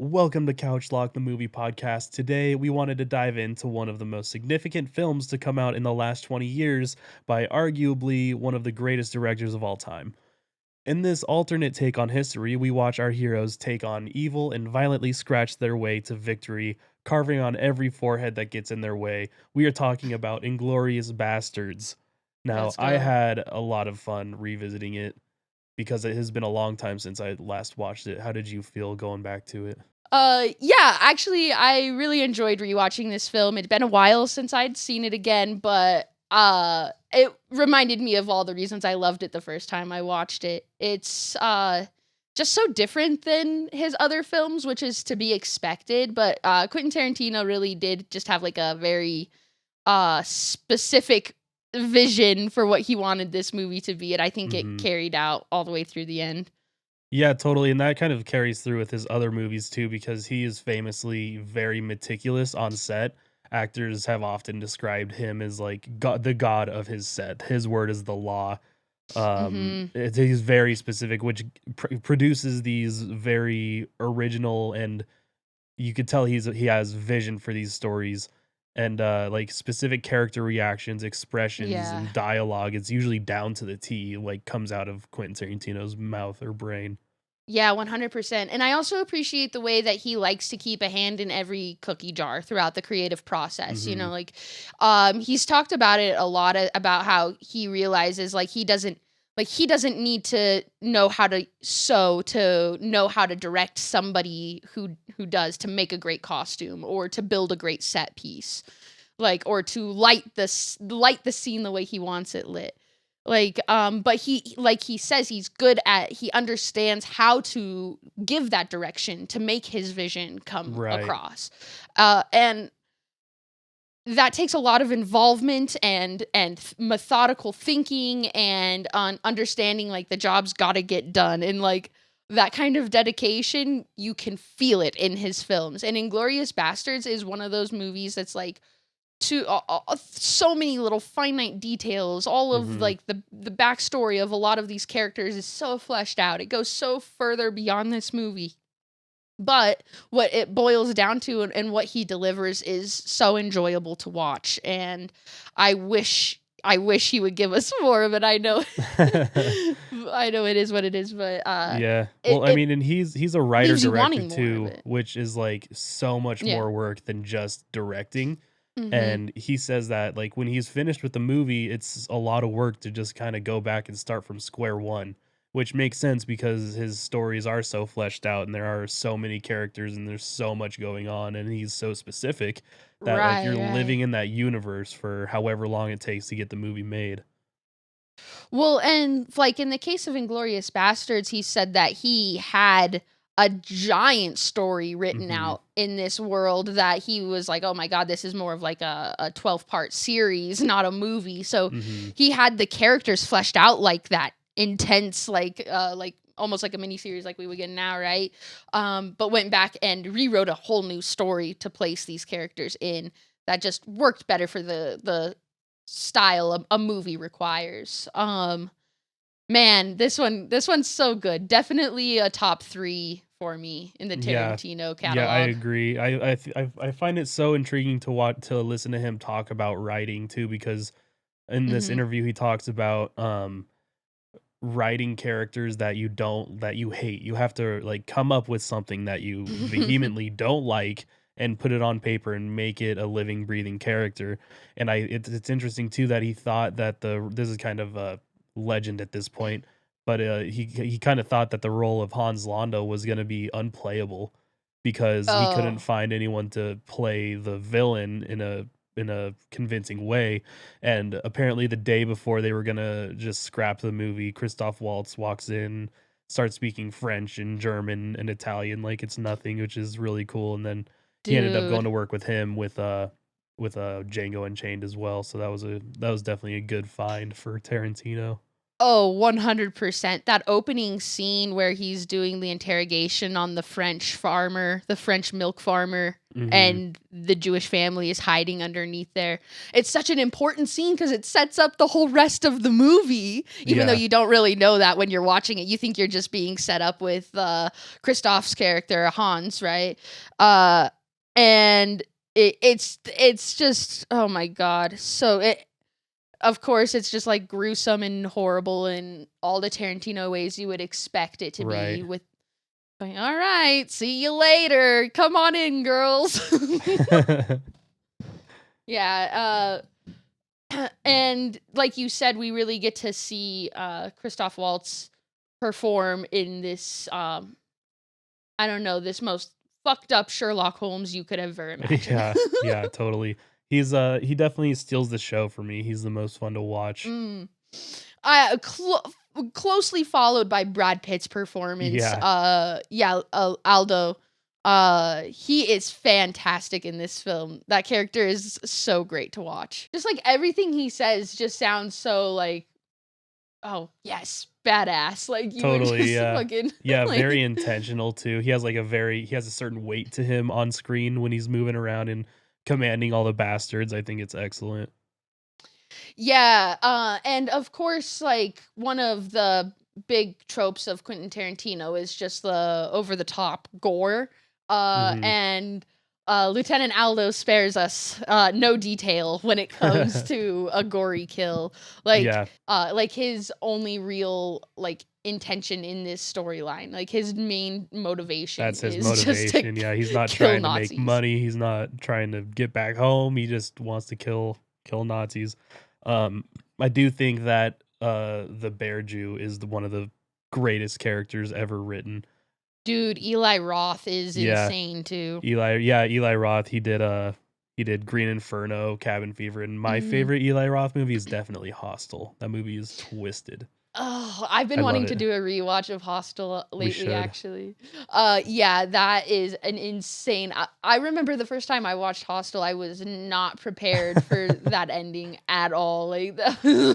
Welcome to Couchlock, the movie podcast. Today, we wanted to dive into one of the most significant films to come out in the last 20 years by arguably one of the greatest directors of all time. In this alternate take on history, we watch our heroes take on evil and violently scratch their way to victory, carving on every forehead that gets in their way. We are talking about Inglorious Basterds. Now, Let's I go. had a lot of fun revisiting it because it has been a long time since I last watched it. How did you feel going back to it? Yeah, actually, I really enjoyed rewatching this film. It'd been a while since I'd seen it again, but it reminded me of all the reasons I loved it the first time I watched it. It's just so different than his other films, which is to be expected. But Quentin Tarantino really did just have like a very specific vision for what he wanted this movie to be, and I think it Mhm. carried out all the way through the end. Yeah, totally, and that kind of carries through with his other movies too, because he is famously very meticulous on set. Actors have often described him as like god, the god of his set. His word is the law. Mm-hmm. He's very specific, which produces these very original, and you could tell he has vision for these stories and like specific character reactions, expressions, Yeah. and dialogue. It's usually down to the T, like comes out of Quentin Tarantino's mouth or brain. Yeah, 100%. And I also appreciate the way that he likes to keep a hand in every cookie jar throughout the creative process. Hmm. He's talked about it a lot about how he realizes he doesn't need to know how to sew to know how to direct somebody who does to make a great costume or to build a great set piece. Or to light the scene the way he wants it lit. But he says he understands how to give that direction to make his vision come Right. across. And that takes a lot of involvement and methodical thinking and on understanding like the job's got to get done, and like that kind of dedication, you can feel it in his films. And Inglorious Bastards is one of those movies that's like so many little finite details. All of Hmm. like the backstory of a lot of these characters is so fleshed out. It goes so further beyond this movie. But what it boils down to, and what he delivers, is so enjoyable to watch. And I wish he would give us more of it. I know I know it is what it is, but Yeah. it, Well, I it mean, and he's a writer leaves you director wanting more of too, it. which is like so much Yeah. more work than just directing. Mhm. And he says that like when he's finished with the movie, it's a lot of work to just kind of go back and start from square one, which makes sense because his stories are so fleshed out and there are so many characters and there's so much going on and he's so specific that like you're Right, living right. in that universe for however long it takes to get the movie made. Well, and like in the case of Inglorious Bastards, he said that he had a giant story written Mhm. out in this world that he was like, oh my God, this is more of like a 12-part series, not a movie. So Mhm. he had the characters fleshed out like that, intense, like almost like a mini series like we would get now, right? But went back and rewrote a whole new story to place these characters in that just worked better for the style a movie requires. Man, this one's so good. Definitely a top 3 for me in the Yeah. Tarantino Yeah, I catalog. agree. I find it so intriguing to listen to him talk about writing too because in this Mhm. interview he talks about writing characters that you hate. You have to like come up with something that you vehemently don't like and put it on paper and make it a living, breathing character. And it's interesting too that he thought that the this is kind of a legend at this point, but he kind of thought that the role of Hans Landa was going to be unplayable because he couldn't Oh. find anyone to play the villain in a convincing way. And apparently, the day before they were gonna just scrap the movie, Christoph Waltz walks in, starts speaking French and German and Italian like it's nothing, which is really cool. And then he ended up going Dude. to work with him with Django Unchained as well. So that was definitely a good find for Tarantino. Oh, 100%. That opening scene where he's doing the interrogation on the French farmer, the French milk farmer, Mhm. and the Jewish family is hiding underneath there. It's such an important scene because it sets up the whole rest of the movie, even though Yeah. you don't really know that when you're watching it. You think you're just being set up with Christoph's character, Hans, right? Uh, and it's just, oh my God. Of course, it's just like gruesome and horrible in all the Tarantino ways you would expect it to be. Right. With like, all right, see you later. Come on in, girls. Yeah. And like you said, we really get to see Christoph Waltz perform in this. I don't know, this most fucked up Sherlock Holmes you could ever imagine. Yeah. Yeah, totally. He definitely steals the show for me. He's the most fun to watch. Mm. I closely followed by Brad Pitt's performance. Yeah. Aldo. He is fantastic in this film. That character is so great to watch. Just like everything he says just sounds so like, oh yes, badass. Like you would Totally, just yeah. fucking Yeah, like, very intentional too. He has a certain weight to him on screen when he's moving around and commanding all the bastards. I think it's excellent. yeah. And of course, like one of the big tropes of Quentin Tarantino is just the over the top gore. Mhm. And Lieutenant Aldo spares us no detail when it comes to a gory kill. Yeah, Like his only real like intention in this storyline, like his main motivation that's his is just to motivation. Yeah, he's not kill trying to make Nazis. money. He's not trying to get back home. He just wants to kill Nazis. Um, I do think that the Bear Jew is one of the greatest characters ever written. Dude, Eli Roth is Yeah, insane too. Eli Roth. He did Green Inferno, Cabin Fever, and my Mhm. favorite Eli Roth movie is definitely Hostel. That movie is twisted. Oh, I've I been love wanting to it. do a rewatch of Hostel We lately, should. actually. Yeah, that is an insane. I remember the first time I watched Hostel, I was not prepared for that ending at all. Like,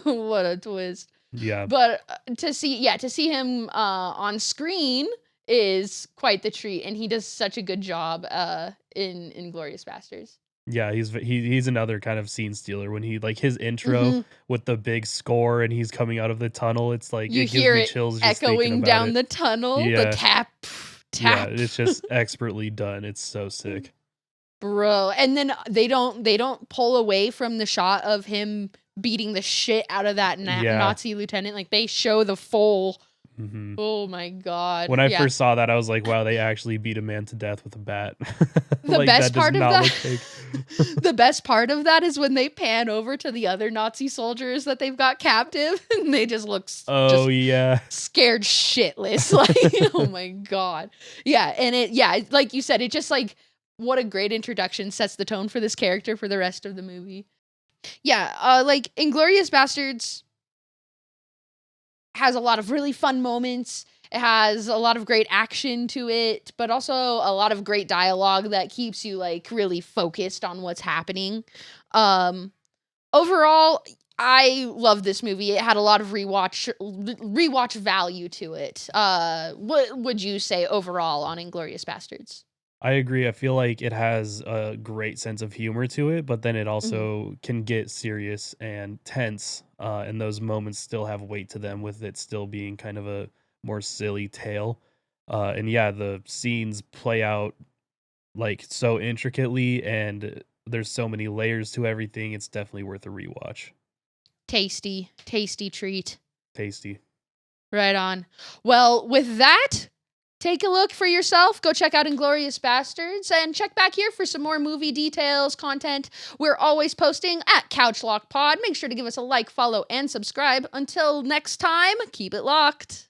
what a twist! Yeah, But to see him on screen is quite the treat, and he does such a good job in Inglorious Basterds. yeah. He's another kind of scene stealer when he like his intro Hmm. with the big score and he's coming out of the tunnel. It's like You it gives hear me it chills just thinking echoing about down it. the tunnel, the Yeah, tap, yeah. tap. It's just expertly done. It's so sick. Bro, and then they don't pull away from the shot of him beating the shit out of that Yeah. Nazi lieutenant. Like they show the full. Hmm. Oh my God. When I Yeah. first saw that, I was like, "Wow, they actually beat a man to death with a bat." The Like that best does part of not that look fake. the best part of that is when they pan over to the other Nazi soldiers that they've got captive and they just look Oh just yeah, scared shitless. Like, oh my God. Yeah, and like you said, it just like what a great introduction, sets the tone for this character for the rest of the movie. Yeah, like Inglorious Bastards has a lot of really fun moments. It has a lot of great action to it, but also a lot of great dialogue that keeps you like really focused on what's happening. Um Overall, I love this movie. It had a lot of rewatch value to it. What would you say overall on Inglorious Bastards? I agree. I feel like it has a great sense of humor to it, but then it Mhm. also can get serious and tense, and those moments still have weight to them, with it still being kind of a more silly tale. And yeah, the scenes play out like so intricately, and there's so many layers to everything. It's definitely worth a rewatch. Tasty, tasty treat. Tasty. Right on. Well, with that, take a look for yourself. Go check out Inglorious Bastards and check back here for some more movie details, content. We're always posting at Couchlock Pod. Make sure to give us a like, follow, and subscribe. Until next time, keep it locked.